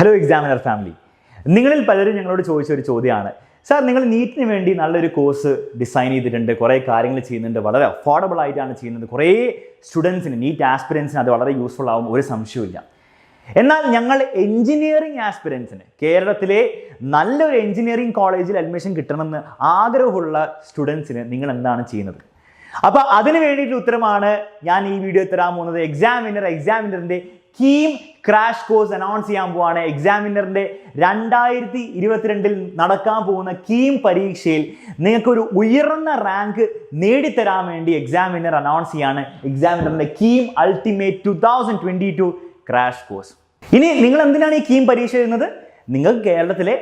Hello examiner family, നിങ്ങളിൽ പലരും ഞങ്ങളോട് ചോദിച്ചൊരു ചോദ്യമാണ്, സാർ നിങ്ങൾ നീറ്റിന് വേണ്ടി നല്ലൊരു കോഴ്സ് ഡിസൈൻ ചെയ്തിട്ടുണ്ട്, കുറേ കാര്യങ്ങൾ ചെയ്യുന്നുണ്ട്, വളരെ അഫോർഡബിൾ ആയിട്ടാണ് ചെയ്യുന്നത്, കുറേ സ്റ്റുഡൻസിന് നീറ്റ് ആസ്പിരൻസിന് അത് വളരെ യൂസ്ഫുൾ ആവും, ഒരു സംശയമില്ല. എന്നാൽ ഞങ്ങൾ എൻജിനീയറിംഗ് ആസ്പിരൻസിന് കേരളത്തിലെ നല്ലൊരു എൻജിനീയറിംഗ് കോളേജിൽ അഡ്മിഷൻ കിട്ടണമെന്ന് ആഗ്രഹമുള്ള സ്റ്റുഡൻസിന് നിങ്ങൾ എന്താണ് ചെയ്യുന്നത്? അപ്പോൾ അതിന് വേണ്ടിയിട്ടുള്ള ഉത്തരമാണ് ഞാൻ ഈ വീഡിയോ തരാൻ പോകുന്നത്. എക്സാമിനറിൻ്റെ കീം ക്രാഷ് കോഴ്സ് അനൗൺസ് ചെയ്യാൻ പോവാണ്. എക്സാമിനറിൻ്റെ 2022 നടക്കാൻ പോകുന്ന കീം പരീക്ഷയിൽ നിങ്ങൾക്കൊരു ഉയർന്ന റാങ്ക് നേടിത്തരാൻ വേണ്ടി എക്സാമിനർ അനൗൺസ് ചെയ്യാണ് എക്സാമിനറിൻ്റെ കീം അൾട്ടിമേറ്റ് 2022 ക്രാഷ് കോഴ്സ്. ഇനി നിങ്ങൾ എന്തിനാണ് ഈ കീം പരീക്ഷ എഴുതുന്നത്? നിങ്ങൾക്ക് കേരളത്തിലെ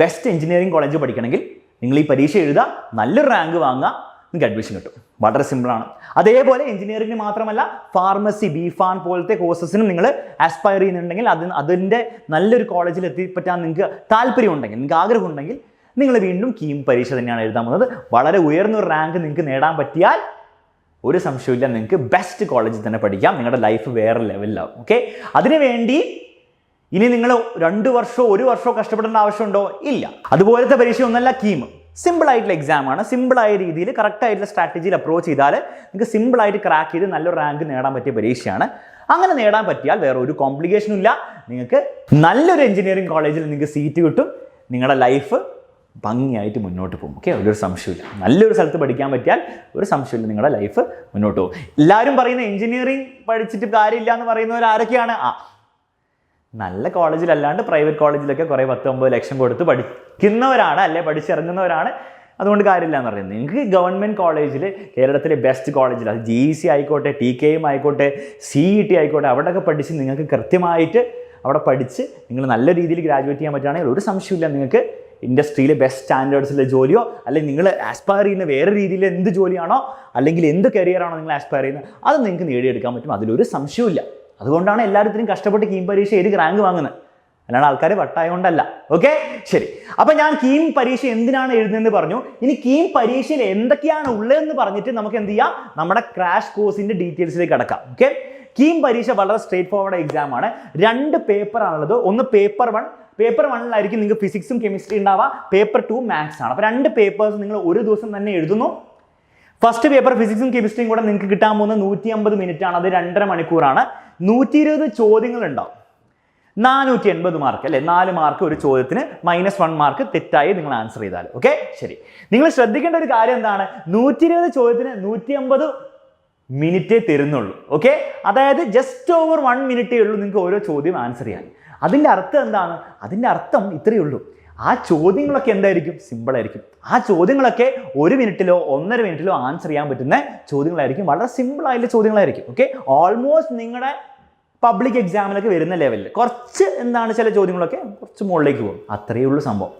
ബെസ്റ്റ് എഞ്ചിനീയറിംഗ് കോളേജ് പഠിക്കണമെങ്കിൽ നിങ്ങൾ ഈ പരീക്ഷ എഴുതുക, നല്ലൊരു റാങ്ക് വാങ്ങുക, നിങ്ങൾക്ക് അഡ്മിഷൻ കിട്ടും. വളരെ സിമ്പിളാണ്. അതേപോലെ എഞ്ചിനീയറിംഗിന് മാത്രമല്ല, ഫാർമസി, ബിഫാൻ പോലത്തെ കോഴ്സസിനും നിങ്ങൾ ആസ്പയർ ചെയ്യുന്നുണ്ടെങ്കിൽ അതിൻ്റെ നല്ലൊരു കോളേജിൽ എത്തിപ്പറ്റാൻ നിങ്ങൾക്ക് താല്പര്യമുണ്ടെങ്കിൽ, നിങ്ങൾക്ക് ആഗ്രഹമുണ്ടെങ്കിൽ നിങ്ങൾ വീണ്ടും കീം പരീക്ഷ തന്നെയാണ് എഴുതാൻ പോകുന്നത്. വളരെ ഉയർന്നൊരു റാങ്ക് നിങ്ങൾക്ക് നേടാൻ പറ്റിയാൽ ഒരു സംശയമില്ല, നിങ്ങൾക്ക് ബെസ്റ്റ് കോളേജിൽ തന്നെ പഠിക്കാം, നിങ്ങളുടെ ലൈഫ് വേറെ ലെവലിലാവും. ഓക്കെ, അതിനുവേണ്ടി ഇനി നിങ്ങൾ 2 വർഷമോ 1 വർഷമോ കഷ്ടപ്പെടേണ്ട ആവശ്യമുണ്ടോ? ഇല്ല. അതുപോലത്തെ പരീക്ഷ ഒന്നല്ല കീം. സിമ്പിളായിട്ടുള്ള എക്സാമാണ്. സിമ്പിളായ രീതിയിൽ കറക്റ്റായിട്ടുള്ള സ്ട്രാറ്റജിയിൽ അപ്രോച്ച് ചെയ്താൽ നിങ്ങൾക്ക് സിമ്പിളായിട്ട് ക്രാക്ക് ചെയ്ത് നല്ലൊരു റാങ്ക് നേടാൻ പറ്റിയ പരീക്ഷയാണ്. അങ്ങനെ നേടാൻ പറ്റിയാൽ വേറെ ഒരു കോംപ്ലിക്കേഷനും ഇല്ല, നിങ്ങൾക്ക് നല്ലൊരു എഞ്ചിനീയറിംഗ് കോളേജിൽ നിങ്ങൾക്ക് സീറ്റ് കിട്ടും, നിങ്ങളുടെ ലൈഫ് ഭംഗിയായിട്ട് മുന്നോട്ട് പോകും. ഓക്കെ, ഒരു സംശയമില്ല. നല്ലൊരു സ്ഥലത്ത് പഠിക്കാൻ പറ്റിയാൽ ഒരു സംശയമില്ല, നിങ്ങളുടെ ലൈഫ് മുന്നോട്ട് പോകും. എല്ലാവരും പറയുന്ന എഞ്ചിനീയറിംഗ് പഠിച്ചിട്ട് കാര്യമില്ല എന്ന് പറയുന്നവർ ആരൊക്കെയാണ്? നല്ല കോളേജിലല്ലാണ്ട് പ്രൈവറ്റ് കോളേജിലൊക്കെ കുറേ 10-9 ലക്ഷം കൊടുത്ത് പഠിക്കുന്നവരാണ്, അല്ലെ പഠിച്ചിറങ്ങുന്നവരാണ്, അതുകൊണ്ട് കാര്യമില്ല എന്ന് പറയുന്നത്. നിങ്ങൾക്ക് ഗവൺമെൻറ് കോളേജിൽ, കേരളത്തിലെ ബെസ്റ്റ് കോളേജിൽ, അത് GEC ആയിക്കോട്ടെ, TKM ആയിക്കോട്ടെ, CET ആയിക്കോട്ടെ, അവിടെയൊക്കെ പഠിച്ച് നിങ്ങൾക്ക് കൃത്യമായിട്ട് അവിടെ പഠിച്ച് നിങ്ങൾ നല്ല രീതിയിൽ ഗ്രാജുവേറ്റ് ചെയ്യാൻ പറ്റുകയാണെങ്കിൽ ഒരു സംശയമില്ല, നിങ്ങൾക്ക് ഇൻഡസ്ട്രിയിലെ ബെസ്റ്റ് സ്റ്റാൻഡേർഡ്സിലെ ജോലിയോ, അല്ലെങ്കിൽ നിങ്ങൾ ആസ്പയർ ചെയ്യുന്ന വേറെ രീതിയിൽ എന്ത് ജോലിയാണോ, അല്ലെങ്കിൽ എന്ത് കരിയറാണോ നിങ്ങൾ ആസ്പയർ ചെയ്യുന്നത്, അത് നിങ്ങൾക്ക് നേടിയെടുക്കാൻ പറ്റും, അതിലൊരു സംശയമില്ല. അതുകൊണ്ടാണ് എല്ലാവരും കഷ്ടപ്പെട്ട് കീം പരീക്ഷ എഴുതി റാങ്ക് വാങ്ങുന്നത്, അല്ലാണ്ട് ആൾക്കാർ വട്ടായതുകൊണ്ടല്ല. ഓക്കെ, ശരി. അപ്പം ഞാൻ കീം പരീക്ഷ എന്തിനാണ് എഴുതുന്നതെന്ന് പറഞ്ഞു. ഇനി കീം പരീക്ഷയിൽ എന്തൊക്കെയാണ് ഉള്ളതെന്ന് പറഞ്ഞിട്ട് നമുക്ക് എന്ത് ചെയ്യാം, നമ്മുടെ ക്രാഷ് കോഴ്സിന്റെ ഡീറ്റെയിൽസിലേക്ക് കടക്കാം. ഓക്കെ, കീം പരീക്ഷ വളരെ സ്ട്രേറ്റ് ഫോർവേഡ് എക്സാം ആണ്. 2 പേപ്പറാണുള്ളത്. ഒന്ന് പേപ്പർ 1. പേപ്പർ 1-ലായിരിക്കും നിങ്ങൾക്ക് ഫിസിക്സും കെമിസ്ട്രി ഉണ്ടാവുക. പേപ്പർ 2 മാത്സ് ആണ്. അപ്പോൾ 2 പേപ്പേഴ്സ് നിങ്ങൾ ഒരു ദിവസം തന്നെ എഴുതുന്നു. ഫസ്റ്റ് പേപ്പർ ഫിസിക്സും കെമിസ്ട്രിയും കൂടെ നിങ്ങൾക്ക് കിട്ടാൻ പോകുന്നത് 150 മിനിറ്റ് ആണ്. അത് 2.5 മണിക്കൂറാണ്. 120 ചോദ്യങ്ങൾ ഉണ്ടാവും. 480 മാർക്ക്, അല്ലെ? 4 മാർക്ക് ഒരു ചോദ്യത്തിന്, -1 മാർക്ക് തെറ്റായി നിങ്ങൾ ആൻസർ ചെയ്താൽ. ഓക്കെ, ശരി. നിങ്ങൾ ശ്രദ്ധിക്കേണ്ട ഒരു കാര്യം എന്താണ്? 120 ചോദ്യത്തിന് 150 മിനിറ്റേ തരുന്നുള്ളൂ. ഓക്കെ, അതായത് ജസ്റ്റ് ഓവർ 1 മിനിറ്റേ ഉള്ളൂ നിങ്ങൾക്ക് ഓരോ ചോദ്യം ആൻസർ ചെയ്യാൻ. അതിൻ്റെ അർത്ഥം എന്താണ്? അതിൻ്റെ അർത്ഥം ഇത്രയേ ഉള്ളൂ, ആ ചോദ്യങ്ങളൊക്കെ എന്തായിരിക്കും? സിമ്പിളായിരിക്കും. ആ ചോദ്യങ്ങളൊക്കെ 1 മിനിറ്റിലോ 1.5 മിനിറ്റിലോ ആൻസർ ചെയ്യാൻ പറ്റുന്ന ചോദ്യങ്ങളായിരിക്കും. വളരെ സിമ്പിളായിട്ടുള്ള ചോദ്യങ്ങളായിരിക്കും. ഓക്കെ, ഓൾമോസ്റ്റ് നിങ്ങളുടെ പബ്ലിക് എക്സാമിലൊക്കെ വരുന്ന ലെവലിൽ കുറച്ച് എന്താണ് ചില ചോദ്യങ്ങളൊക്കെ കുറച്ച് മുകളിലേക്ക് പോകും. അത്രയേ ഉള്ളൂ സംഭവം.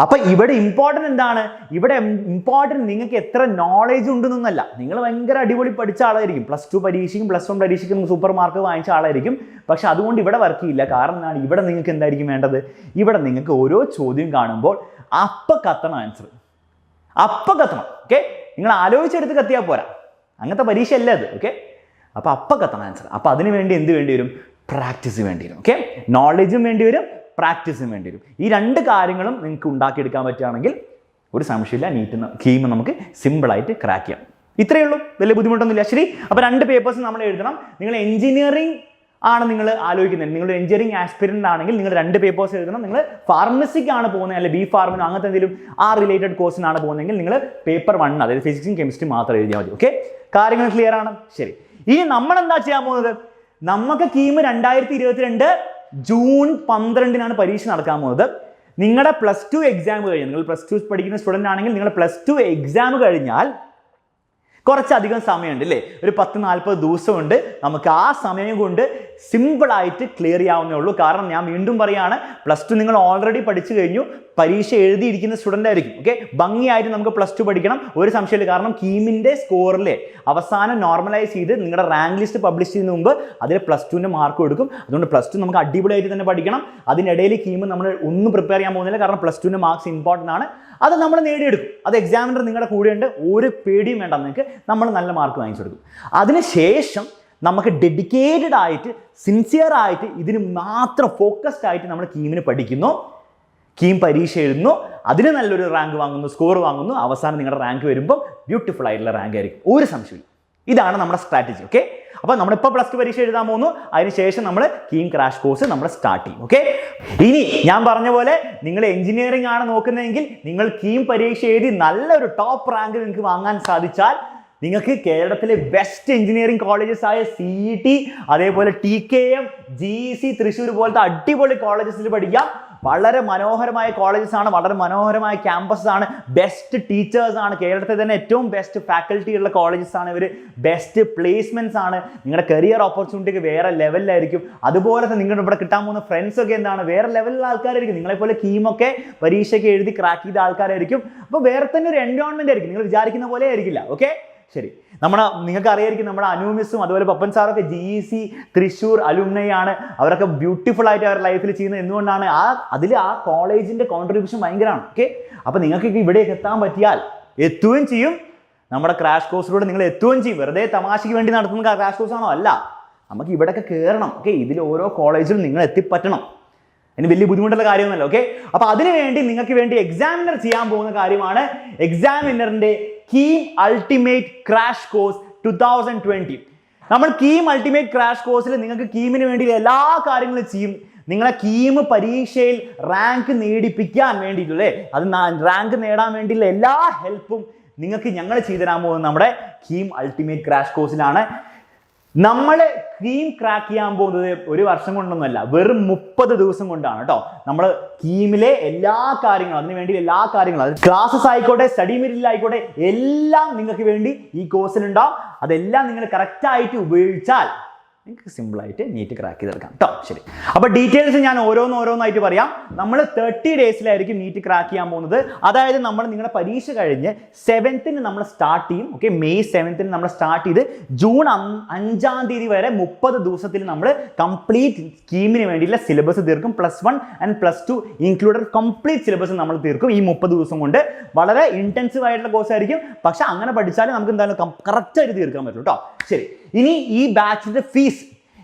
അപ്പം ഇവിടെ ഇമ്പോർട്ടൻ്റ് എന്താണ്? ഇവിടെ ഇമ്പോർട്ടൻ്റ് നിങ്ങൾക്ക് എത്ര നോളേജ് ഉണ്ടെന്നല്ല. നിങ്ങൾ ഭയങ്കര അടിപൊളി പഠിച്ച ആളായിരിക്കും, +2 പരീക്ഷയ്ക്കും +1 പരീക്ഷയ്ക്കും സൂപ്പർ മാർക്ക് വാങ്ങിച്ച ആളായിരിക്കും. പക്ഷെ അതുകൊണ്ട് ഇവിടെ വർക്ക് ചെയ്യില്ല. കാരണം എന്താണ്? ഇവിടെ നിങ്ങൾക്ക് എന്തായിരിക്കും വേണ്ടത്? ഇവിടെ നിങ്ങൾക്ക് ഓരോ ചോദ്യം കാണുമ്പോൾ അപ്പം കത്തണം ആൻസർ, അപ്പം കത്തണം. ഓക്കെ, നിങ്ങൾ ആലോചിച്ചെടുത്ത് കത്തിയാൽ പോരാ, അങ്ങനത്തെ പരീക്ഷ അല്ല അത്. ഓക്കെ, അപ്പം കത്തണം ആൻസർ. അപ്പം അതിന് വേണ്ടി എന്ത് വേണ്ടി വരും? പ്രാക്ടീസ് വേണ്ടി വരും. ഓക്കെ, നോളേജും വേണ്ടി വരും, പ്രാക്ടീസും വേണ്ടി വരും. ഈ 2 കാര്യങ്ങളും നിങ്ങൾക്ക് ഉണ്ടാക്കിയെടുക്കാൻ പറ്റുകയാണെങ്കിൽ ഒരു സംശയമില്ല, കീം നമുക്ക് സിമ്പിളായിട്ട് ക്രാക്ക് ചെയ്യാം. ഇത്രയേ ഉള്ളൂ, വലിയ ബുദ്ധിമുട്ടൊന്നുമില്ല. ശരി, അപ്പോൾ 2 പേപ്പേഴ്സ് നമ്മൾ എഴുതണം. നിങ്ങൾ എഞ്ചിനീയറിംഗ് ആണ് നിങ്ങൾ ആലോചിക്കുന്നത്, നിങ്ങൾ എഞ്ചിനീയറിംഗ് ആസ്പിരൻ്റ് ആണെങ്കിൽ നിങ്ങൾ 2 പേപ്പേഴ്സ് എഴുതണം. നിങ്ങൾ ഫാർമസിക്കാണ് പോകുന്നത്, അല്ലെങ്കിൽ B.Pharm അങ്ങനത്തെ എന്തെങ്കിലും റിലേറ്റഡ് കോഴ്സിനാണ് പോകുന്നതെങ്കിൽ നിങ്ങൾ പേപ്പർ 1, അതായത് ഫിസിക്സും കെമിസ്ട്രി മാത്രം എഴുതിയാൽ മതി. ഓക്കെ, കാര്യങ്ങൾ ക്ലിയർ ആണ്? ശരി. ഇനി നമ്മൾ എന്താ ചെയ്യാൻ പോകുന്നത്? നമുക്ക് കീം 2022 ജൂൺ 12-നാണ് പരീക്ഷ നടക്കാൻ പോകുന്നത്. നിങ്ങളുടെ +2 എക്സാം കഴിഞ്ഞാൽ, നിങ്ങൾ +2 പഠിക്കുന്ന സ്റ്റുഡൻ്റ് ആണെങ്കിൽ നിങ്ങൾ +2 എക്സാം കഴിഞ്ഞാൽ കുറച്ചധികം സമയമുണ്ട്, അല്ലേ? ഒരു 10-40 ദിവസമുണ്ട്. നമുക്ക് ആ സമയം കൊണ്ട് സിമ്പിളായിട്ട് ക്ലിയർ ചെയ്യാവുന്നേ ഉള്ളൂ. കാരണം ഞാൻ വീണ്ടും പറയുകയാണ്, +2 നിങ്ങൾ ഓൾറെഡി പഠിച്ചു കഴിഞ്ഞു, പരീക്ഷ എഴുതിയിരിക്കുന്ന സ്റ്റുഡൻ്റ് ആയിരിക്കും. ഓക്കെ, ഭംഗിയായിട്ട് നമുക്ക് +2 പഠിക്കണം, ഒരു സംശയമില്ല. കാരണം കീമിൻ്റെ സ്കോറിലെ അവസാനം നോർമലൈസ് ചെയ്ത് നിങ്ങളുടെ റാങ്ക് ലിസ്റ്റ് പബ്ലിഷ് ചെയ്യുന്നതിന് മുമ്പ് അതിൽ +2ൻ്റെ മാർക്ക് കൊടുക്കും. അതുകൊണ്ട് +2 നമുക്ക് അടിപൊളിയായിട്ട് തന്നെ പഠിക്കണം. അതിനിടയിൽ കീം നമ്മൾ ഒന്നും പ്രിപ്പയർ ചെയ്യാൻ പോകുന്നില്ല, കാരണം +2ൻ്റെ മാർക്സ് ഇമ്പോർട്ടൻ്റ് ആണ്. അത് നമ്മൾ നേടിയെടുക്കും. അത് എക്സാമിനർ നിങ്ങളുടെ കൂടെയുണ്ട്, ഒരു പേടിയും വേണ്ട, നിങ്ങൾക്ക് നമ്മൾ നല്ല മാർക്ക് വാങ്ങിച്ചെടുക്കും. അതിനുശേഷം നമുക്ക് ഡെഡിക്കേറ്റഡ് ആയിട്ട് സിൻസിയർ ആയിട്ട് ഇതിന് മാത്രം ഫോക്കസ്ഡ് ആയിട്ട് നമ്മൾ കീമിന് പഠിക്കുന്നു, കീം പരീക്ഷ എഴുതുന്നു, അതിന് നല്ലൊരു റാങ്ക് വാങ്ങുന്നു, സ്കോർ വാങ്ങുന്നു, അവസാനം നിങ്ങളുടെ റാങ്ക് വരുമ്പോൾ ബ്യൂട്ടിഫുൾ ആയിട്ടുള്ള റാങ്ക് ആയിരിക്കും, ഒരു സംശയമില്ല. ഇതാണ് നമ്മുടെ സ്ട്രാറ്റജി. ഓക്കെ, അപ്പോൾ നമ്മളിപ്പോൾ +2 പരീക്ഷ എഴുതാൻ പോകുന്നു, അതിനുശേഷം നമ്മൾ കീം ക്രാഷ് കോഴ്സ് നമ്മൾ സ്റ്റാർട്ട് ചെയ്യും. ഓക്കെ, ഇനി ഞാൻ പറഞ്ഞ പോലെ നിങ്ങൾ എഞ്ചിനീയറിംഗ് ആണ് നോക്കുന്നതെങ്കിൽ നിങ്ങൾ കീം പരീക്ഷ എഴുതി നല്ലൊരു ടോപ്പ് റാങ്ക് നിങ്ങൾക്ക് വാങ്ങാൻ സാധിച്ചാൽ നിങ്ങൾക്ക് കേരളത്തിലെ ബെസ്റ്റ് എഞ്ചിനീയറിംഗ് കോളേജസ് ആയ CET, അതേപോലെ TKM, GEC, തൃശ്ശൂർ പോലത്തെ അടിപൊളി കോളേജസിൽ പഠിക്കാം. വളരെ മനോഹരമായ കോളേജസ് ആണ്, വളരെ മനോഹരമായ ക്യാമ്പസ് ആണ്, ബെസ്റ്റ് ടീച്ചേഴ്സ് ആണ്, കേരളത്തിൽ തന്നെ ഏറ്റവും ബെസ്റ്റ് ഫാക്കൽറ്റി ഉള്ള കോളേജസ് ആണ് ഇവർ, ബെസ്റ്റ് പ്ലേസ്മെന്റ്സ് ആണ്, നിങ്ങളുടെ കരിയർ ഓപ്പർച്യൂണിറ്റിക്ക് വേറെ ലെവലിലായിരിക്കും. അതുപോലെ തന്നെ നിങ്ങളുടെ ഇവിടെ കിട്ടാൻ പോകുന്ന ഫ്രണ്ട്സ് ഒക്കെ എന്താണ് വേറെ ലെവലിലുള്ള ആൾക്കാരായിരിക്കും, നിങ്ങളെപ്പോലെ കീമൊക്കെ പരീക്ഷയ്ക്ക് എഴുതി ക്രാക്ക് ചെയ്ത ആൾക്കാരായിരിക്കും. അപ്പോൾ വേറെ തന്നെ ഒരു എൻവയോൺമെന്റ് ആയിരിക്കും, നിങ്ങൾ വിചാരിക്കുന്ന പോലെ ആയിരിക്കില്ല. ഓക്കെ, ശരി. നിങ്ങൾക്ക് അറിയായിരിക്കും നമ്മുടെ അനു മിസ്സും അതുപോലെ പപ്പൻ സാറൊക്കെ GEC തൃശ്ശൂർ അലുമിനി ആണ്. അവരൊക്കെ ബ്യൂട്ടിഫുൾ ആയിട്ട് അവരുടെ ലൈഫിൽ ചെയ്യുന്നത് എന്തുകൊണ്ടാണ്? ആ കോളേജിന്റെ കോൺട്രിബ്യൂഷൻ ഭയങ്കരമാണ്. ഓക്കെ, അപ്പോൾ നിങ്ങൾക്ക് ഇവിടേക്ക് എത്താൻ പറ്റിയാൽ എത്തുകയും ചെയ്യും, നമ്മുടെ ക്രാഷ് കോഴ്സിലൂടെ നിങ്ങൾ എത്തുകയും ചെയ്യും. വെറുതെ തമാശയ്ക്ക് വേണ്ടി നടത്തുന്ന ക്രാഷ് കോഴ്സ് ആണോ? അല്ല, നമുക്ക് ഇവിടെയൊക്കെ കയറണം. ഓക്കെ, ഇതിൽ ഓരോ കോളേജിലും നിങ്ങൾ എത്തിപ്പറ്റണം. അതിന് വലിയ ബുദ്ധിമുട്ടുള്ള കാര്യമൊന്നുമല്ല. ഓക്കെ, അപ്പോൾ അതിനുവേണ്ടി നിങ്ങൾക്ക് വേണ്ടി എക്സാമിനർ ചെയ്യാൻ പോകുന്ന കാര്യമാണ് എക്സാമിനറിന്റെ കീം അൾട്ടിമേറ്റ് ക്രാഷ് കോഴ്സ് 2020. നമ്മൾ കീം അൾട്ടിമേറ്റ് ക്രാഷ് കോഴ്സിൽ നിങ്ങൾക്ക് കീമിന് വേണ്ടി എല്ലാ കാര്യങ്ങളും ചെയ്യും. നിങ്ങളെ കീം പരീക്ഷയിൽ റാങ്ക് നേടിപ്പിക്കാൻ വേണ്ടിയിട്ടല്ലേ, അത് റാങ്ക് നേടാൻ വേണ്ടിയുള്ള എല്ലാ ഹെൽപ്പും നിങ്ങൾക്ക് ഞങ്ങൾ ചെയ്തു തരാൻ പോകുന്നത് നമ്മുടെ കീം അൾട്ടിമേറ്റ് ക്രാഷ് കോഴ്സിലാണ്. നമ്മൾ കീം ക്രാക്ക് ചെയ്യാൻ പോകുന്നത് ഒരു വർഷം കൊണ്ടൊന്നുമല്ല, വെറും 30 ദിവസം കൊണ്ടാണ് കേട്ടോ. നമ്മൾ കീമിലെ എല്ലാ കാര്യങ്ങളും, അതിനു വേണ്ടി എല്ലാ കാര്യങ്ങളും, അത് ക്ലാസ്സസ് ആയിക്കോട്ടെ, സ്റ്റഡി മെറ്റീരിയൽ ആയിക്കോട്ടെ, എല്ലാം നിങ്ങൾക്ക് വേണ്ടി ഈ കോഴ്സിലുണ്ടാവും. അതെല്ലാം നിങ്ങൾ കറക്റ്റായിട്ട് ഉപയോഗിച്ചാൽ നിങ്ങൾക്ക് സിമ്പിളായിട്ട് നീറ്റ് ക്രാക്ക് ചെയ്തെടുക്കാം കേട്ടോ. ശരി, അപ്പോൾ ഡീറ്റെയിൽസ് ഞാൻ ഓരോന്നായിട്ട് പറയാം. നമ്മൾ 30 ഡേയ്സിലായിരിക്കും നീറ്റ് ക്രാക്ക് ചെയ്യാൻ പോകുന്നത്. അതായത് നിങ്ങളുടെ പരീക്ഷ കഴിഞ്ഞ് 7th നമ്മൾ സ്റ്റാർട്ട് ചെയ്യും. ഓക്കെ, May 7th നമ്മൾ സ്റ്റാർട്ട് ചെയ്ത് June 5 വരെ 30 ദിവസത്തിൽ നമ്മൾ കംപ്ലീറ്റ് സ്കീമിന് വേണ്ടിയുള്ള സിലബസ് തീർക്കും. +1 and +2 ഇൻക്ലൂഡഡ് കംപ്ലീറ്റ് സിലബസ് നമ്മൾ തീർക്കും ഈ 30 ദിവസം കൊണ്ട്. വളരെ ഇന്റൻസീവ് ആയിട്ടുള്ള കോഴ്സ് ആയിരിക്കും, പക്ഷെ അങ്ങനെ പഠിച്ചാൽ നമുക്ക് എന്തായാലും കറക്റ്റായിട്ട് തീർക്കാൻ പറ്റും കേട്ടോ. ശരി, ഇനി ഈ ബാച്ചിന്റെ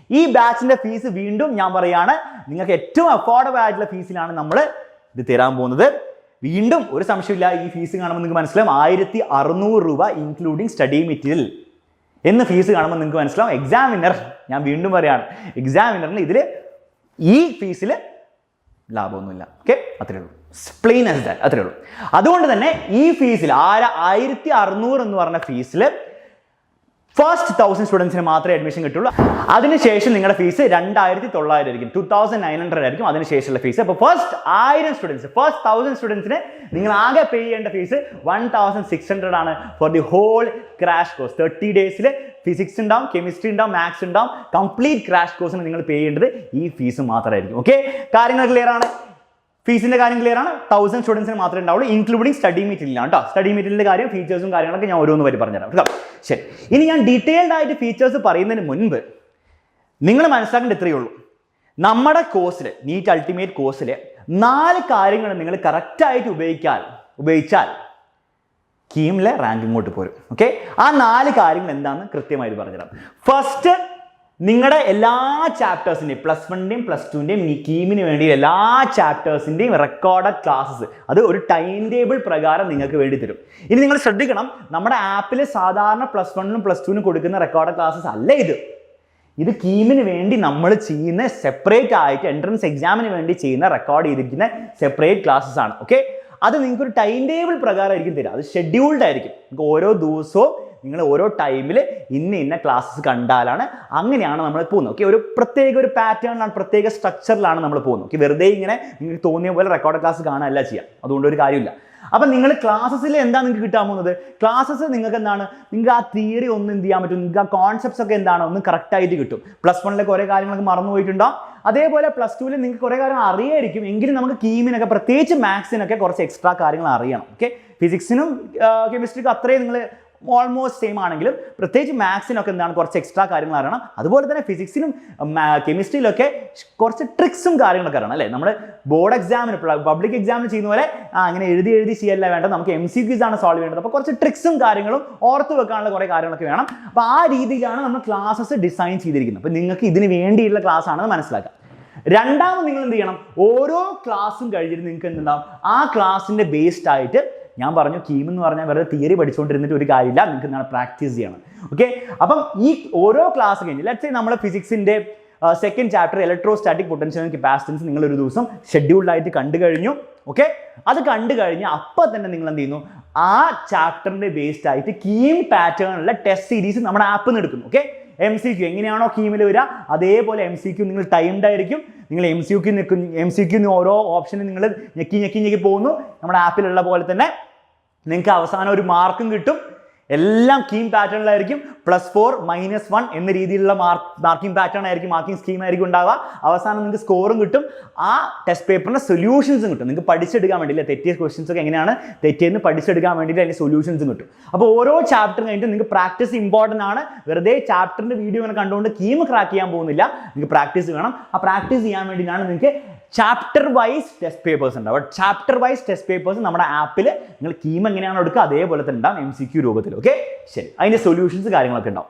ഫീസ് വീണ്ടും ഞാൻ പറയാണ്, നിങ്ങൾക്ക് ഏറ്റവും അഫോർഡബിൾ ആയിട്ടുള്ള ഫീസിലാണ് നമ്മൾ ഇത് തരാൻ പോകുന്നത്. വീണ്ടും ഒരു സംശയമില്ല, ഈ ഫീസ് കാണുമ്പോൾ നിങ്ങൾക്ക് മനസ്സിലാവും 1600 രൂപ ഇൻക്ലൂഡിങ് സ്റ്റഡി മെറ്റീരിയൽ എന്ന് ഫീസ് കാണുമ്പോൾ നിങ്ങൾക്ക് മനസ്സിലാവും. എക്സാമിനർ, ഞാൻ വീണ്ടും പറയാണ്, എക്സാമിനറിന് ഇതിൽ ഈ ഫീസിൽ ലാഭമൊന്നുമില്ല. ഓക്കെ, അത്രേ ഉള്ളൂ, പ്ലെയിൻ ആസ് ദാറ്റ്, അത്രേ ഉള്ളൂ. അതുകൊണ്ട് തന്നെ ഈ ഫീസിൽ 1600 എന്ന് പറഞ്ഞ ഫീസിൽ ഫസ്റ്റ് 1000 സ്റ്റുഡൻസിന് മാത്രമേ അഡ്മിഷൻ കിട്ടുള്ളൂ. അതിനുശേഷം നിങ്ങളുടെ ഫീസ് 2900 ആയിരിക്കും, 2900 ആയിരിക്കും അതിനുശേഷമുള്ള ഫീസ്. അപ്പോൾ ഫസ്റ്റ് 1000 സ്റ്റുഡൻസിന് നിങ്ങൾ ആകെ പേ ചെയ്യേണ്ട ഫീസ് 1600 ആണ് for the whole crash course. 30 ഡേയ്സിൽ ഫിസിക്സ് ഉണ്ടാവും, കെമിസ്ട്രി ഉണ്ടാവും, മാത്സ് ഉണ്ടാവും. കംപ്ലീറ്റ് ക്രാഷ് കോഴ്സിന് നിങ്ങൾ പേ ചെയ്യേണ്ടത് ഈ ഫീസ് മാത്രമായിരിക്കും. ഓക്കെ, കാര്യങ്ങൾ ക്ലിയർ ആണ്? ഫീസിന്റെ കാര്യം ക്ലിയർ ആണ്? 1000 സ്റ്റുഡൻസിന് മാത്രമേ ഉണ്ടാവുള്ളൂ, ഇൻക്ലൂഡിങ് സ്റ്റഡി മെറ്റീരിയൽ ആണ് കേട്ടോ. സ്റ്റഡി മെറ്റീരിയലിന്റെ കാര്യം, ഫീച്ചേഴ്സും കാര്യങ്ങളൊക്കെ ഞാൻ ഓരോന്ന് വരെ പറഞ്ഞുതരാം കേട്ടോ. ശരി, ഇനി ഞാൻ ഡീറ്റെയിൽഡ് ആയിട്ട് ഫീച്ചേഴ്സ് പറയുന്നതിന് മുൻപ് നിങ്ങൾ മനസ്സിലാക്കേണ്ട ഇത്രയേ ഉള്ളൂ. നമ്മുടെ കോഴ്സിൽ, നീറ്റ് അൾട്ടിമേറ്റ് കോഴ്സിൽ 4 കാര്യങ്ങൾ നിങ്ങൾ കറക്റ്റായിട്ട് ഉപയോഗിച്ചാൽ കീമിലെ റാങ്ക് ഇങ്ങോട്ട് പോരും. ഓക്കെ, ആ 4 കാര്യങ്ങൾ എന്താണെന്ന് കൃത്യമായിട്ട് പറഞ്ഞുതരാം. ഫസ്റ്റ്, നിങ്ങളുടെ എല്ലാ ചാപ്റ്റേഴ്സിൻ്റെയും +1ൻ്റെയും +2ൻ്റെയും കീമിന് വേണ്ടി എല്ലാ ചാപ്റ്റേഴ്സിൻ്റെയും റെക്കോർഡഡ് ക്ലാസ്സസ് അത് ഒരു ടൈം ടേബിൾ പ്രകാരം നിങ്ങൾക്ക് വേണ്ടി തരും. ഇനി നിങ്ങൾ ശ്രദ്ധിക്കണം, നമ്മുടെ ആപ്പിൽ സാധാരണ +1നും +2നും കൊടുക്കുന്ന റെക്കോർഡഡ് ക്ലാസ്സസ് അല്ല ഇത് കീമിന് വേണ്ടി നമ്മൾ ചെയ്യുന്ന സെപ്പറേറ്റ് ആയിട്ട് എൻട്രൻസ് എക്സാമിന് വേണ്ടി ചെയ്യുന്ന റെക്കോർഡ് ചെയ്തിരിക്കുന്ന സെപ്പറേറ്റ് ക്ലാസ്സസ് ആണ്. ഓക്കെ, അത് നിങ്ങൾക്ക് ഒരു ടൈം ടേബിൾ പ്രകാരമായിരിക്കും തരിക. അത് ഷെഡ്യൂൾഡ് ആയിരിക്കും. നിങ്ങൾക്ക് ഓരോ ദിവസവും നിങ്ങൾ ഓരോ ടൈമിൽ ഇന്ന ക്ലാസ്സസ് കണ്ടാലാണ്, അങ്ങനെയാണ് നമ്മൾ പോകുന്നത്. ഓക്കെ, ഒരു പാറ്റേണിലാണ്, പ്രത്യേക സ്ട്രക്ചറിലാണ് നമ്മൾ പോകുന്നത്. ഓക്കെ, വെറുതെ ഇങ്ങനെ നിങ്ങൾക്ക് തോന്നിയ പോലെ റെക്കോർഡ് ക്ലാസ് കാണാനല്ല ചെയ്യാം, അതുകൊണ്ട് ഒരു കാര്യമില്ല. അപ്പം നിങ്ങൾ ക്ലാസ്സസിൽ എന്താ നിങ്ങൾക്ക് കിട്ടാൻ പോകുന്നത്? ക്ലാസ്സസ് നിങ്ങൾക്ക് എന്താണ്, നിങ്ങൾക്ക് ആ തിയറി ഒന്ന് എന്ത് ചെയ്യാൻ പറ്റും, നിങ്ങൾക്ക് ആ കോൺസെപ്റ്റ്സ് ഒക്കെ എന്താണ് ഒന്ന് കറക്റ്റായിട്ട് കിട്ടും. +1 കുറേ കാര്യങ്ങളൊക്കെ മറന്നു പോയിട്ടുണ്ടാവും. അതേപോലെ +2 നിങ്ങൾക്ക് കുറേ കാര്യങ്ങൾ അറിയായിരിക്കും, എങ്കിലും നമുക്ക് കീമിനൊക്കെ പ്രത്യേകിച്ച് മാത്സിനൊക്കെ കുറച്ച് എക്സ്ട്രാ കാര്യങ്ങൾ അറിയണം. ഓക്കെ, ഫിസിക്സിനും കെമിസ്ട്രിക്കും അത്രയും നിങ്ങൾ ഓൾമോസ്റ്റ് സെയിം ആണെങ്കിലും പ്രത്യേകിച്ച് മാത്സിനൊക്കെ എന്താണ് കുറച്ച് എക്സ്ട്രാ കാര്യങ്ങൾ അറിയണം. അതുപോലെ തന്നെ ഫിസിക്സിലും കെമിസ്ട്രിയിലൊക്കെ കുറച്ച് ട്രിക്സും കാര്യങ്ങളൊക്കെ അറിയണം അല്ലേ. നമ്മൾ ബോർഡ് എക്സാമിന് പബ്ലിക് എക്സാമിന് ചെയ്യുന്ന പോലെ അങ്ങനെ എഴുതി ചെയ്യല്ല വേണ്ടത്, നമുക്ക് MCQs ആണ് സോൾവ് ചെയ്യേണ്ടത്. അപ്പോൾ കുറച്ച് ട്രിക്സും കാര്യങ്ങളും ഓർത്ത് വെക്കാനുള്ള കുറേ കാര്യങ്ങളൊക്കെ വേണം. അപ്പോൾ ആ രീതിയിലാണ് നമ്മൾ ക്ലാസ്സസ് ഡിസൈൻ ചെയ്തിരിക്കുന്നത്. അപ്പോൾ നിങ്ങൾക്ക് ഇതിന് വേണ്ടിയുള്ള ക്ലാസ് ആണെന്ന് മനസ്സിലാക്കാം. രണ്ടാമത് നിങ്ങൾ എന്ത് ചെയ്യണം, ഓരോ ക്ലാസ്സും കഴിഞ്ഞിട്ട് നിങ്ങൾക്ക് എന്തുണ്ടാവും, ആ ക്ലാസ്സിന്റെ ബേസ്ഡ് ആയിട്ട് ഞാൻ പറഞ്ഞു KEAM എന്ന് പറഞ്ഞാൽ വെറുതെ തിയറി പഠിച്ചുകൊണ്ടിരുന്നിട്ട് ഒരു കാര്യമില്ല, നിങ്ങൾക്ക് എന്താണ് പ്രാക്ടീസ് ചെയ്യണം. ഓക്കെ, അപ്പം ഈ ഓരോ ക്ലാസ് കഴിഞ്ഞ് ലെറ്റ്സ് സേ നമ്മൾ ഫിസിക്സിന്റെ second chapter electrostatic potential and capacitance നിങ്ങൾ ഒരു ദിവസം ഷെഡ്യൂൾഡായിട്ട് കണ്ടു കഴിഞ്ഞു. ഓക്കെ, അത് കണ്ടു കഴിഞ്ഞ് അപ്പം തന്നെ നിങ്ങൾ എന്ത് ചെയ്യുന്നു, ആ ചാപ്റ്ററിന്റെ ബേസ്ഡ് ആയിട്ട് KEAM പാറ്റേണിലുള്ള ടെസ്റ്റ് സീരീസ് നമ്മുടെ ആപ്പിൽ നിന്ന് എടുക്കുന്നു. ഓക്കെ, MCQ എങ്ങനെയാണോ KEAMൽ വരിക അതേപോലെ MCQ നിങ്ങൾ ടൈംഡ് ആയിരിക്കും. നിങ്ങൾ MCQ ഓരോ ഓപ്ഷനും നിങ്ങൾ ഞെക്കി പോകുന്നു. നമ്മുടെ ആപ്പിലുള്ള പോലെ തന്നെ നിങ്ങൾക്ക് അവസാനം ഒരു മാർക്കും കിട്ടും. എല്ലാം KEAM പാറ്റേണിലായിരിക്കും. +4 -1 എന്ന രീതിയിലുള്ള മാർക്കിംഗ് പാറ്റേൺ ആയിരിക്കും, മാർക്കിംഗ് സ്കീം ആയിരിക്കും ഉണ്ടാവുക. അവസാനം നിങ്ങൾക്ക് സ്കോറും കിട്ടും, ആ ടെസ്റ്റ് പേപ്പറിന്റെ സൊല്യൂഷൻസും കിട്ടും. നിങ്ങൾക്ക് പഠിച്ചെടുക്കാൻ വേണ്ടിയില്ല, തെറ്റിയ ക്വസ്റ്റ്യൻസ് ഒക്കെ എങ്ങനെയാണ് തെറ്റിയെന്ന് പഠിച്ചെടുക്കാൻ വേണ്ടിയിട്ട് അതിന്റെ സൊല്യൂഷൻസും കിട്ടും. അപ്പോൾ ഓരോ ചാപ്റ്റർ കഴിഞ്ഞിട്ട് നിങ്ങൾക്ക് പ്രാക്ടീസ് ഇമ്പോർട്ടൻ്റ് ആണ്. വെറുതെ ചാപ്റ്ററിന്റെ വീഡിയോ ഇങ്ങനെ കണ്ടുകൊണ്ട് KEAM ക്രാക്ക് ചെയ്യാൻ പോകുന്നില്ല, നിങ്ങൾക്ക് പ്രാക്ടീസ് വേണം. ആ പ്രാക്ടീസ് ചെയ്യാൻ വേണ്ടിയിട്ടാണ് നിങ്ങൾക്ക് ചാപ്റ്റർ വൈസ് ടെസ്റ്റ് പേപ്പേഴ്സ് ഉണ്ടാവും. ചാപ്റ്റർ വൈസ് ടെസ്റ്റ് പേപ്പേഴ്സ് നമ്മുടെ ആപ്പിൽ നിങ്ങൾ KEAM എങ്ങനെയാണ് എടുക്കുക അതേപോലെ തന്നെ ഉണ്ടാവും MCQ രൂപത്തിൽ. ഓക്കെ, ശരി, അതിന്റെ സൊല്യൂഷൻസ് കാര്യങ്ങളൊക്കെ ഉണ്ടാവും.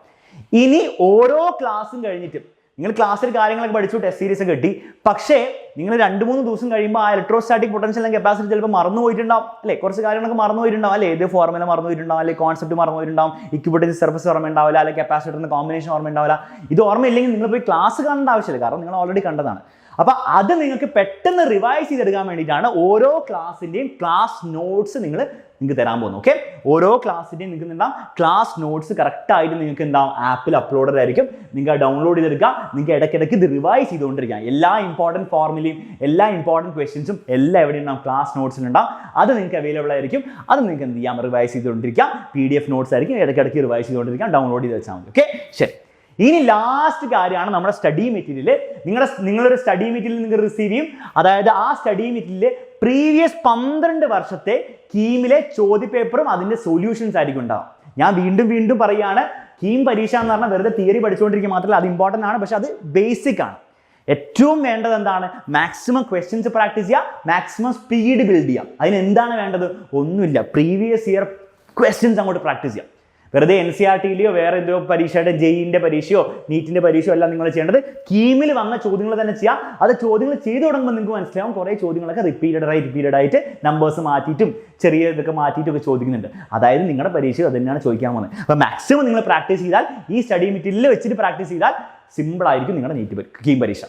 ഇനി ഓരോ ക്ലാസ്സും കഴിഞ്ഞിട്ട് നിങ്ങൾ ക്ലാസ്സിൽ കാര്യങ്ങളൊക്കെ പഠിച്ചു, ടെസ്റ്റ് സീരീസ് ഒക്കെ കിട്ടി, പക്ഷേ നിങ്ങൾ 2-3 ദിവസം കഴിയുമ്പോൾ ആ ഇലക്ട്രോസ്റ്റാറ്റിക് പൊട്ടൻഷ്യൽ ആൻഡ് കപ്പാസിറ്റി ചിലപ്പോൾ മറന്നു പോയിട്ടുണ്ടാവും അല്ലേ, കുറച്ച് കാര്യങ്ങളൊക്കെ മറന്നു പോയിട്ടുണ്ടാവും അല്ലേ, ഏത് ഫോർമുല മറന്നു പോയിട്ടുണ്ടാവും, അല്ലെങ്കിൽ കോൺസെപ്റ്റ് മറന്നു പോയിട്ടുണ്ടാവും, ഇക്വിപൊട്ടൻഷ്യൽ സർഫസ് ഓർമ്മ ഉണ്ടാവില്ല, അല്ലെങ്കിൽ കപ്പാസിറ്ററിന്റെ കോമ്പിനേഷൻ ഓർമ്മ ഉണ്ടാവില്ല. ഇത് ഓർമ്മയില്ലെങ്കിൽ നിങ്ങൾ പോയി ക്ലാസ് കാണേണ്ട ആവശ്യമില്ല, കാരണം നിങ്ങൾ ഓൾറെഡി കണ്ടതാണ്. അപ്പൊ അത് നിങ്ങൾക്ക് പെട്ടെന്ന് റിവൈസ് ചെയ്തെടുക്കാൻ വേണ്ടിയിട്ടാണ് ഓരോ ക്ലാസ്സിന്റെയും ക്ലാസ് നോട്ട്സ് നിങ്ങൾക്ക് തരാൻ പോകുന്നു. ഓക്കെ, ഓരോ ക്ലാസ്സിന്റെയും നിങ്ങൾക്ക് എന്താ ക്ലാസ് നോട്ട്സ് കറക്റ്റ് ആയിട്ട് നിങ്ങൾക്ക് എന്താ ആപ്പിൽ അപ്ലോഡഡ് ആയിരിക്കും. നിങ്ങൾക്ക് ഡൗൺലോഡ് ചെയ്തെടുക്കാം. നിങ്ങൾക്ക് ഇടയ്ക്കിടയ്ക്ക് ഇത് റിവൈസ് ചെയ്തുകൊണ്ടിരിക്കാം. എല്ലാ ഇമ്പോർട്ടൻറ്റ് ഫോർമുലയും എല്ലാ ഇമ്പോർട്ടൻറ്റ് ക്വസ്റ്റ്യൻസും എല്ലാം എവിടെ ഉണ്ടാവും, ക്ലാസ് നോട്ട്സിൽ ഉണ്ടാവും. അത് നിങ്ങൾക്ക് അവൈലബിൾ ആയിരിക്കും. അത് നിങ്ങൾക്ക് എന്ത് ചെയ്യാം, റിവൈസ് ചെയ്തുകൊണ്ടിരിക്കാം. PDF നോട്ട്സ് ആയിരിക്കും, ഇടയ്ക്കിടയ്ക്ക് റിവൈസ് ചെയ്തുകൊണ്ടിരിക്കാം. ഡൗൺലോഡ് ചെയ്ത് വെച്ചാൽ മതി. ഓക്കെ, ശരി. ഇനി ലാസ്റ്റ് കാര്യമാണ് നമ്മുടെ സ്റ്റഡി മെറ്റീരിയൽ. നിങ്ങളൊരു സ്റ്റഡി മെറ്റീരിയൽ നിങ്ങൾ റിസീവ് ചെയ്യും. അതായത് ആ സ്റ്റഡി മെറ്റീരിയൽ പ്രീവിയസ് 12 വർഷത്തെ KEAMലെ ചോദ്യപേപ്പറും അതിന്റെ സൊല്യൂഷൻസ് ആയിരിക്കും ഉണ്ടാവും. ഞാൻ വീണ്ടും പറയുകയാണ്, KEAM പരീക്ഷ എന്ന് പറഞ്ഞാൽ വെറുതെ തിയറി പഠിച്ചുകൊണ്ടിരിക്കുക മാത്രമല്ല, അത് ഇമ്പോർട്ടൻ്റ് ആണ്, പക്ഷെ അത് ബേസിക് ആണ്. ഏറ്റവും വേണ്ടത് എന്താണ്, മാക്സിമം ക്വസ്റ്റ്യൻസ് പ്രാക്ടീസ് ചെയ്യുക, മാക്സിമം സ്പീഡ് ബിൽഡ് ചെയ്യുക. അതിന് എന്താണ് വേണ്ടത്, ഒന്നുമില്ല, പ്രീവിയസ് ഇയർ ക്വസ്റ്റ്യൻസ് അങ്ങോട്ട് പ്രാക്ടീസ് ചെയ്യാം. വെറുതെ NCERTയിലെയോ വേറെ ഏതോ പരീക്ഷയുടെ JEEന്റെ പരീക്ഷയോ നീറ്റിന്റെ പരീക്ഷയോ എല്ലാം നിങ്ങൾ ചെയ്യേണ്ടത് KEAMൽ വന്ന ചോദ്യങ്ങൾ തന്നെ ചെയ്യാം. അത് ചോദ്യങ്ങൾ ചെയ്തു തുടങ്ങുമ്പോൾ നിങ്ങൾക്ക് മനസ്സിലാവും കുറേ ചോദ്യങ്ങളൊക്കെ റിപ്പീറ്റഡ് ആയിട്ട് നമ്പേഴ്സ് മാറ്റിയിട്ടും ചെറിയ ഇതൊക്കെ മാറ്റിയിട്ടൊക്കെ ചോദിക്കുന്നുണ്ട്. അതായത് നിങ്ങളുടെ പരീക്ഷ അത് തന്നെയാണ് ചോദിക്കാൻ പോകുന്നത്. അപ്പോൾ മാക്സിമം നിങ്ങൾ പ്രാക്ടീസ് ചെയ്താൽ, ഈ സ്റ്റഡി മെറ്റീരിയൽ വെച്ചിട്ട് പ്രാക്ടീസ് ചെയ്താൽ സിമ്പിൾ ആയിരിക്കും നിങ്ങളുടെ KEAM പരീക്ഷ.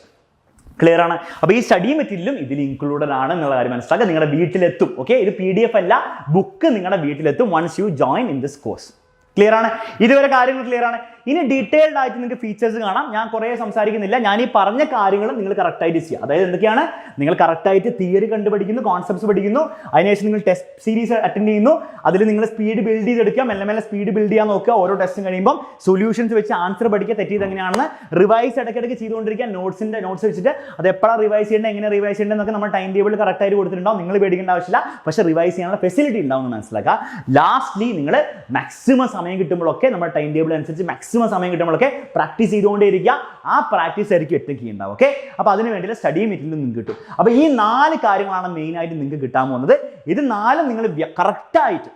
ക്ലിയർ ആണ്? അപ്പോൾ ഈ സ്റ്റഡി മെറ്റീരിയലും ഇതിൽ ഇൻക്ലൂഡഡ് ആണ് എന്നുള്ള കാര്യം മനസ്സിലാക്കുക. നിങ്ങളുടെ വീട്ടിലെത്തും. ഓക്കെ, ഇത് PDF അല്ല, ബുക്ക് നിങ്ങളുടെ വീട്ടിലെത്തും once you join in this course. Clear ആണ്? ഇതുവരെ കാര്യങ്ങൾ ക്ലിയർ ആണ്? ഇനി ഡീറ്റെയിൽഡ് ആയിട്ട് നിങ്ങൾക്ക് ഫീച്ചേഴ്സ് കാണാം. ഞാൻ കുറേ സംസാരിക്കുന്നില്ല. ഞാൻ ഈ പറഞ്ഞ കാര്യങ്ങളും നിങ്ങൾ കറക്റ്റായിട്ട് ചെയ്യുക. അതായത് എന്തൊക്കെയാണ്, നിങ്ങൾ കറക്റ്റായിട്ട് തിയറി കണ്ടുപഠിക്കുന്നു, കോൺസെപ്റ്റ്സ് പഠിക്കുന്നു, അതിനുശേഷം നിങ്ങൾ ടെസ്റ്റ് സീരീസ് അറ്റൻഡ് ചെയ്യുന്നു. അതിൽ നിങ്ങൾ സ്പീഡ് ബിൽഡ് ചെയ്തെടുക്കുക, മെല്ലെ സ്പീഡ് ബിൽഡ് ചെയ്യാൻ നോക്കുക. ഓരോ ടെസ്റ്റും കഴിയുമ്പോൾ സൊല്യൂഷൻസ് വെച്ച് ആൻസർ പഠിക്കുക, തെറ്റിയത് എങ്ങനെയാണെന്ന് റിവൈസ് ഇടയ്ക്കിടയ്ക്ക് ചെയ്തുകൊണ്ടിരിക്കുക. നോട്ട്സ് വെച്ചിട്ട് അത് എപ്പോഴാണ് റിവൈസ് ചെയ്യേണ്ടത്, എങ്ങനെ റിവൈസ് ചെയ്യേണ്ടത് എന്നൊക്കെ നമ്മൾ ടൈം ടേബിൾ കറക്റ്റായിട്ട് കൊടുത്തിട്ടുണ്ടാവും. നിങ്ങൾ പേടിക്കേണ്ട ആവശ്യമില്ല, പക്ഷേ റിവൈസ് ചെയ്യാനുള്ള ഫെസിലിറ്റി ഉണ്ടാവും എന്ന് മനസ്സിലാക്കുക. ലാസ്റ്റ്ലി നിങ്ങൾ മാക്സിമം സമയം കിട്ടുമ്പോഴൊക്കെ നമ്മുടെ ടൈം ടേബിൾ അനുസരിച്ച് മാക്സിമം സമയം കിട്ടുമ്പോഴൊക്കെ പ്രാക്ടീസ് ചെയ്തുകൊണ്ടേയിരിക്കുക. ആ പ്രാക്ടീസ് ആയിരിക്കും ഏറ്റവും കീ ഉണ്ടാവും. ഓക്കെ, അപ്പോൾ അതിന് വേണ്ടിയിട്ട് സ്റ്റഡി മെറ്റീരിയൽ നിങ്ങൾക്ക് കിട്ടും. അപ്പോൾ ഈ 4 കാര്യങ്ങളാണ് മെയിനായിട്ട് നിങ്ങൾക്ക് കിട്ടാൻ പോകുന്നത്. ഇത് 4 നിങ്ങൾ കറക്റ്റായിട്ട്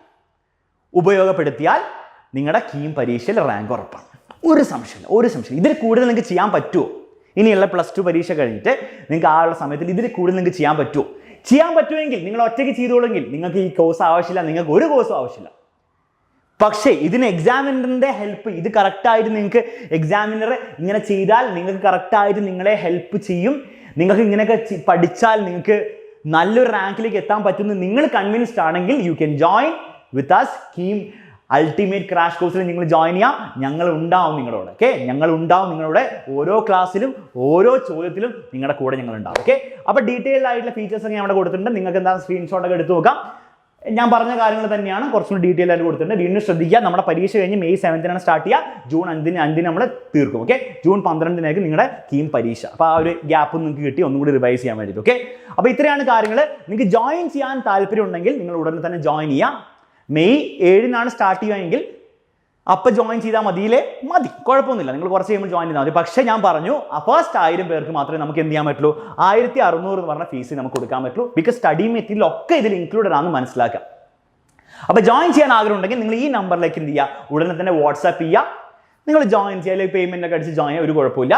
ഉപയോഗപ്പെടുത്തിയാൽ നിങ്ങളുടെ KEAM പരീക്ഷയിൽ റാങ്ക് ഉറപ്പാണ്. ഒരു സംശയം. ഇതിൽ കൂടുതൽ നിങ്ങൾക്ക് ചെയ്യാൻ പറ്റുമോ? ഇനിയുള്ള +2 പരീക്ഷ കഴിഞ്ഞിട്ട് നിങ്ങൾക്ക് ആ ഉള്ള സമയത്തിൽ ഇതിൽ കൂടുതൽ നിങ്ങൾക്ക് ചെയ്യാൻ പറ്റുമെങ്കിൽ നിങ്ങൾ ഒറ്റയ്ക്ക് ചെയ്തോളെങ്കിൽ നിങ്ങൾക്ക് ഈ കോഴ്സ് ആവശ്യമില്ല, നിങ്ങൾക്ക് ഒരു കോഴ്സും ആവശ്യമില്ല. പക്ഷേ ഇതിന് എക്സാമിനറിന്റെ ഹെൽപ്പ്, ഇത് കറക്റ്റായിട്ട് നിങ്ങൾക്ക് എക്സാമിനർ ഇങ്ങനെ ചെയ്താൽ നിങ്ങൾക്ക് കറക്റ്റായിട്ട് നിങ്ങളെ ഹെൽപ്പ് ചെയ്യും. നിങ്ങൾക്ക് ഇങ്ങനെയൊക്കെ പഠിച്ചാൽ നിങ്ങൾക്ക് നല്ലൊരു റാങ്കിലേക്ക് എത്താൻ പറ്റുമെന്ന് നിങ്ങൾ കൺവിൻസ്ഡ് ആണെങ്കിൽ you can join with us KEAM ultimate crash കോഴ്സിൽ നിങ്ങൾ ജോയിൻ ചെയ്യാം. ഞങ്ങൾ ഉണ്ടാവും നിങ്ങളോട്. ഓക്കെ, ഞങ്ങൾ ഉണ്ടാവും നിങ്ങളുടെ ഓരോ ക്ലാസ്സിലും ഓരോ ചോദ്യത്തിലും നിങ്ങളുടെ കൂടെ ഞങ്ങൾ ഉണ്ടാവും. ഓക്കെ, അപ്പോൾ ഡീറ്റെയിൽഡ് ആയിട്ടുള്ള ഫീച്ചേഴ്സ് ഒക്കെ ഞാൻ അവിടെ കൊടുത്തിട്ടുണ്ട്. നിങ്ങൾക്ക് എന്താ സ്ക്രീൻഷോട്ടൊക്കെ എടുത്ത് നോക്കാം. ഞാൻ പറഞ്ഞ കാര്യങ്ങൾ തന്നെയാണ്, കുറച്ചുകൂടി ഡീറ്റെയിൽ ആയിട്ട് കൊടുത്തിട്ടുണ്ട്. വീണ്ടും ശ്രദ്ധിക്കുക, നമ്മുടെ പരീക്ഷ കഴിഞ്ഞ് May 7 സ്റ്റാർട്ട് ചെയ്യുക. June 5 നമ്മൾ തീർക്കും. ഓക്കെ, June 12 നിങ്ങളുടെ KEAM പരീക്ഷ. അപ്പോൾ ആ ഒരു ഗ്യാപ്പ് നിങ്ങൾക്ക് കിട്ടി ഒന്നും കൂടി റിവൈസ് ചെയ്യാൻ വേണ്ടിയിട്ട്. ഓക്കെ, അപ്പോൾ ഇത്രയാണ് കാര്യങ്ങൾ. നിങ്ങൾക്ക് ജോയിൻ ചെയ്യാൻ താല്പര്യം ഉണ്ടെങ്കിൽ നിങ്ങൾ ഉടനെ തന്നെ ജോയിൻ ചെയ്യാം. May 7 സ്റ്റാർട്ട് ചെയ്യുകയെങ്കിൽ അപ്പോൾ ജോയിൻ ചെയ്താൽ മതി, കുഴപ്പമൊന്നുമില്ല, നിങ്ങൾ കുറച്ച് കഴിയുമ്പോൾ ജോയിൻ ചെയ്താൽ മതി. പക്ഷേ ഞാൻ പറഞ്ഞു ഫസ്റ്റ് 1000 പേർക്ക് മാത്രമേ നമുക്ക് എന്ത് ചെയ്യാൻ പറ്റുള്ളൂ, 1600 എന്ന് പറഞ്ഞ ഫീസ് നമുക്ക് കൊടുക്കാൻ പറ്റുള്ളൂ. ബിക്കോസ് സ്റ്റഡി മെറ്റീരിയൽ ഒക്കെ ഇതിൽ ഇൻക്ലൂഡഡ് ആണെന്ന് മനസ്സിലാക്കുക. അപ്പോൾ ജോയിൻ ചെയ്യാൻ ആഗ്രഹം ഉണ്ടെങ്കിൽ നിങ്ങൾ ഈ നമ്പറിലേക്ക് എന്ത് ചെയ്യുക, ഉടനെ തന്നെ വാട്സാപ്പ് ചെയ്യുക. നിങ്ങൾ ജോയിൻ ചെയ്യുക, അല്ലെങ്കിൽ പേയ്മെൻ്റ് ഒക്കെ അടിച്ച് ജോയിൻ ചെയ്യുക, ഒരു കുഴപ്പമില്ല.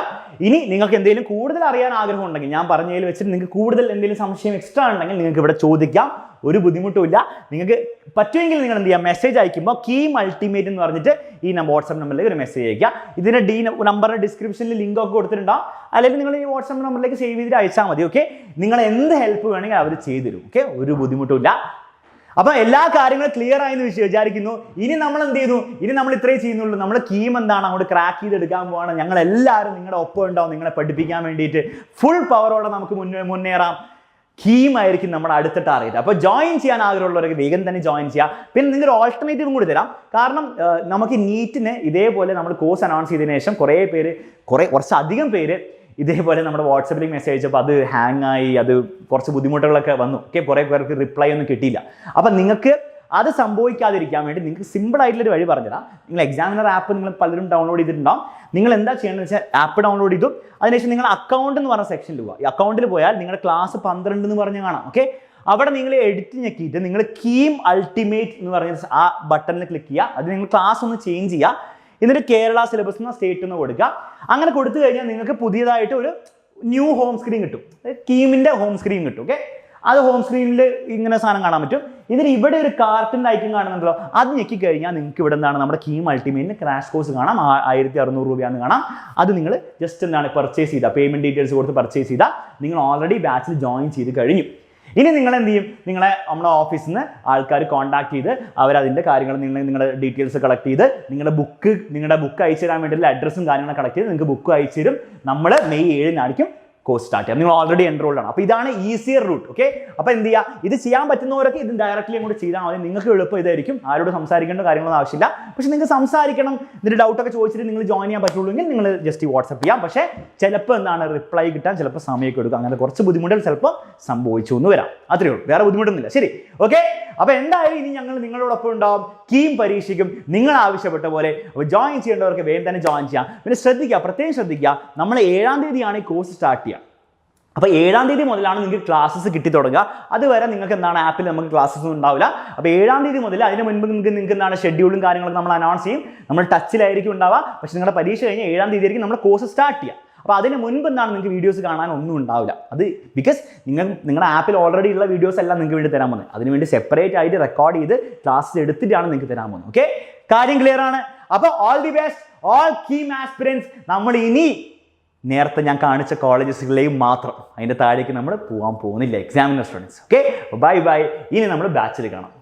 ഇനി നിങ്ങൾക്ക് എന്തെങ്കിലും കൂടുതൽ അറിയാൻ ആഗ്രഹം ഉണ്ടെങ്കിൽ, ഞാൻ പറഞ്ഞതിൽ വെച്ചിട്ട് നിങ്ങൾക്ക് കൂടുതൽ എന്തെങ്കിലും സംശയം എക്സ്ട്രാ ഉണ്ടെങ്കിൽ നിങ്ങൾക്ക് ഇവിടെ ചോദിക്കാം, ഒരു ബുദ്ധിമുട്ടുമില്ല. നിങ്ങൾക്ക് പറ്റുമെങ്കിൽ നിങ്ങൾ എന്ത് ചെയ്യുക, മെസ്സേജ് അയക്കുമ്പോൾ KEAM അൾട്ടിമേറ്റ് എന്ന് പറഞ്ഞിട്ട് ഈ വാട്സാപ്പ് നമ്പറിലേക്ക് ഒരു മെസ്സേജ് അയക്കുക. ഇതിൻ്റെ നമ്പറിൻ്റെ ഡിസ്ക്രിപ്ഷനിൽ ലിങ്ക് ഒക്കെ കൊടുത്തിട്ടുണ്ടാവും, അല്ലെങ്കിൽ നിങ്ങൾ ഈ വാട്സാപ്പ് നമ്പറിലേക്ക് സേവ് ചെയ്തിട്ട് അയച്ചാൽ മതി. ഓക്കെ, നിങ്ങൾ എന്ത് ഹെൽപ്പ് വേണമെങ്കിൽ അവർ ചെയ്തു തരും. ഓക്കെ, ഒരു ബുദ്ധിമുട്ടുമില്ല. അപ്പോൾ എല്ലാ കാര്യങ്ങളും ക്ലിയർ ആയെന്ന് വിചാരിക്കുന്നു. ഇനി നമ്മൾ എന്ത് ചെയ്യുന്നു, ഇനി നമ്മൾ ഇത്രയും ചെയ്യുന്നുള്ളൂ. നമ്മൾ KEAM എന്താണ് അങ്ങോട്ട് ക്രാക്ക് ചെയ്തെടുക്കാൻ പോവാണ്. ഞങ്ങൾ എല്ലാവരും നിങ്ങളുടെ ഒപ്പം ഉണ്ടാവും, നിങ്ങളെ പഠിപ്പിക്കാൻ വേണ്ടിയിട്ട് ഫുൾ പവറോടെ നമുക്ക് മുന്നേറാം. KEAM ആയിരിക്കും നമ്മുടെ അടുത്ത ടാർഗറ്റ്. അപ്പോൾ ജോയിൻ ചെയ്യാൻ ആഗ്രഹമുള്ളവർക്ക് വേഗം തന്നെ ജോയിൻ ചെയ്യാം. പിന്നെ നിങ്ങൾക്ക് ഓൾട്ടർനേറ്റീവും കൂടി തരാം. കാരണം നമുക്ക് നീറ്റിന് ഇതേപോലെ നമ്മൾ കോഴ്സ് അനൗൺസ് ചെയ്തതിനു ശേഷം കുറച്ചധികം പേര് ഇതേപോലെ നമ്മുടെ വാട്സപ്പിലേക്ക് മെസ്സേജ് അയച്ചപ്പോൾ അത് ഹാങ് ആയി, അത് കുറച്ച് ബുദ്ധിമുട്ടുകളൊക്കെ വന്നു. ഓക്കെ, കുറേ പേർക്ക് റിപ്ലൈ ഒന്നും കിട്ടിയില്ല. അപ്പം നിങ്ങൾക്ക് അത് സംഭവിക്കാതിരിക്കാൻ വേണ്ടി നിങ്ങൾക്ക് സിമ്പിൾ ആയിട്ടുള്ളൊരു വഴി പറഞ്ഞുതരാം. നിങ്ങൾ എക്സാമിനർ ആപ്പ് നിങ്ങൾ പലരും ഡൗൺലോഡ് ചെയ്തിട്ടുണ്ടാവും. നിങ്ങൾ എന്താ ചെയ്യേണ്ടത് വെച്ചാൽ ആപ്പ് ഡൗൺലോഡ് ചെയ്തു, അതിനുശേഷം നിങ്ങൾ അക്കൗണ്ട് എന്ന് പറഞ്ഞ സെക്ഷനിൽ പോവുക. ഈ അക്കൗണ്ടിൽ പോയാൽ നിങ്ങളുടെ ക്ലാസ് 12 എന്ന് പറഞ്ഞ് കാണാം. ഓക്കെ, അവിടെ നിങ്ങൾ എഡിറ്റ് ഞെക്കിയിട്ട് നിങ്ങൾ KEAM അൾട്ടിമേറ്റ് എന്ന് പറഞ്ഞ ആ ബട്ടണിൽ ക്ലിക്ക് ചെയ്യുക. അത് നിങ്ങൾ ക്ലാസ് ഒന്ന് ചേഞ്ച് ചെയ്യുക. എന്നിട്ട് കേരള സിലബസ് എന്ന സ്റ്റേറ്റ് ഒന്ന് കൊടുക്കുക. അങ്ങനെ കൊടുത്തു കഴിഞ്ഞാൽ നിങ്ങൾക്ക് പുതിയതായിട്ട് ഒരു ന്യൂ ഹോം സ്ക്രീൻ കിട്ടും, KEAMന്റെ ഹോം സ്ക്രീൻ കിട്ടും. ഓക്കെ, അത് ഹോം സ്ക്രീനിൽ ഇങ്ങനെ സാധനം കാണാൻ പറ്റും. ഇതിന് ഇവിടെ ഒരു കാർട്ടിൻ്റെ ഐക്കൺ കാണുന്നുണ്ടല്ലോ, അത് ഞെക്കിക്കഴിഞ്ഞാൽ നിങ്ങൾക്ക് ഇവിടെ എന്താണ് നമ്മുടെ KEAM അൾട്ടിമേറ്റിന് ക്രാഷ് കോഴ്സ് കാണാം. 1600 രൂപയാണെന്ന് കാണാം. അത് നിങ്ങൾ ജസ്റ്റ് എന്താണ് പർച്ചേസ് ചെയ്താൽ, പേയ്മെൻറ്റ് ഡീറ്റെയിൽസ് കൊടുത്ത് പർച്ചേസ് ചെയ്താൽ നിങ്ങൾ ഓൾറെഡി ബാച്ചിൽ ജോയിൻ ചെയ്ത് കഴിഞ്ഞു. ഇനി നിങ്ങൾ എന്ത് ചെയ്യും, നിങ്ങളെ നമ്മുടെ ഓഫീസിൽ നിന്ന് ആൾക്കാർ കോൺടാക്ട് ചെയ്ത് അവരതിൻ്റെ കാര്യങ്ങൾ നിങ്ങളുടെ ഡീറ്റെയിൽസ് കളക്ട് ചെയ്ത് നിങ്ങളുടെ ബുക്ക് അയച്ചു തരാൻ വേണ്ടിയിട്ടുള്ള അഡ്രസ്സും കാര്യങ്ങളും കളക്ട് ചെയ്ത് നിങ്ങൾക്ക് ബുക്ക് അയച്ചു തരും. നമ്മൾ മെയ് 7 കോഴ്സ് സ്റ്റാർട്ട് ചെയ്യാം. നിങ്ങൾ ഓൾറെഡി എൻറോൾഡ് ആണ്. അപ്പോൾ ഇതാണ് ഈസിയർ റൂട്ട്. ഓക്കെ, അപ്പോൾ എന്ത് ചെയ്യുക, ഇത് ചെയ്യാൻ പറ്റുന്നവരൊക്കെ ഇത് ഡയറക്റ്റ്ലി അങ്ങോട്ട് ചെയ്താൽ മതി. നിങ്ങൾക്ക് എളുപ്പം ഇതായിരിക്കും. ആരോട് സംസാരിക്കേണ്ട കാര്യങ്ങളൊന്നും ആവശ്യമില്ല. പക്ഷേ നിങ്ങൾക്ക് സംസാരിക്കണം, ഇതിൻ്റെ ഡൗട്ടൊക്കെ ചോദിച്ചിട്ട് നിങ്ങൾ ജോയിൻ ചെയ്യാൻ പറ്റുള്ളൂങ്കിൽ നിങ്ങൾ ജസ്റ്റ് വാട്സപ്പ് ചെയ്യാം. പക്ഷേ ചിലപ്പോൾ എന്താണ് റിപ്ലൈ കിട്ടാൻ ചിലപ്പോൾ സമയമൊക്കെ എടുക്കും. അങ്ങനെ കുറച്ച് ബുദ്ധിമുട്ടുകൾ ചിലപ്പോൾ സംഭവിച്ചു എന്ന് വരാം. അത്രയേ ഉള്ളൂ, വേറെ ബുദ്ധിമുട്ടൊന്നുമില്ല. ശരി, ഓക്കെ. അപ്പോൾ എന്തായാലും ഇനി ഞങ്ങൾ നിങ്ങളോടൊപ്പം ഉണ്ടാവും. KEAM പരീക്ഷയ്ക്കും നിങ്ങൾ ആവശ്യപ്പെട്ട പോലെ. അപ്പോൾ ജോയിൻ ചെയ്യേണ്ടവർക്ക് വേഗം തന്നെ ജോയിൻ ചെയ്യാം. പിന്നെ പ്രത്യേകം ശ്രദ്ധിക്കുക, നമ്മൾ 7-ാം തീയതിയാണ് ഈ കോഴ്സ് സ്റ്റാർട്ട് ചെയ്യുക. അപ്പോൾ 7-ാം തീയതി മുതലാണ് നിങ്ങൾക്ക് ക്ലാസ്സസ് കിട്ടി തുടങ്ങുക. അതുവരെ നിങ്ങൾക്ക് എന്താണ് ആപ്പിൽ നമുക്ക് ക്ലാസ്സസ് ഒന്നും ഉണ്ടാവില്ല. അപ്പോൾ 7-ാം തീയതി മുതൽ അതിന് മുൻപ് നിങ്ങൾക്ക് എന്താണ് ഷെഡ്യൂളും കാര്യങ്ങളൊക്കെ നമ്മൾ അനൗൺസ് ചെയ്യും. നമ്മൾ ടച്ചിലായിരിക്കും ഉണ്ടാവുക. പക്ഷേ നിങ്ങളുടെ പരീക്ഷ കഴിഞ്ഞ് 7-ാം തീയതി ആയിരിക്കും നമ്മൾ കോഴ്സ് സ്റ്റാർട്ട് ചെയ്യുക. അപ്പോൾ അതിന് മുൻപ് എന്താണ് നിങ്ങൾക്ക് വീഡിയോസ് കാണാൻ ഒന്നും ഉണ്ടാവില്ല. അത് ബിക്കോസ് നിങ്ങളുടെ ആപ്പിൽ ഓൾറെഡി ഉള്ള വീഡിയോസ് എല്ലാം നിങ്ങൾക്ക് വേണ്ടി തരാൻ പോകുന്നത്. അതിനുവേണ്ടി സെപ്പറേറ്റ് ആയിട്ട് റെക്കോർഡ് ചെയ്ത് ക്ലാസ് എടുത്തിട്ടാണ് നിങ്ങൾക്ക് തരാൻ പോകുന്നത്. ഓക്കെ, കാര്യം ക്ലിയർ ആണ്. അപ്പോൾ all the best all KEAM aspirants. നമ്മൾ ഇനി നേരത്തെ ഞാൻ കാണിച്ച കോളേജസുകളിലെയും മാത്രം, അതിൻ്റെ താഴേക്ക് നമ്മൾ പോകാൻ പോകുന്നില്ല. Examiner students. Okay, bye. ഇനി നമ്മൾ ബാച്ചിൽ കാണാം.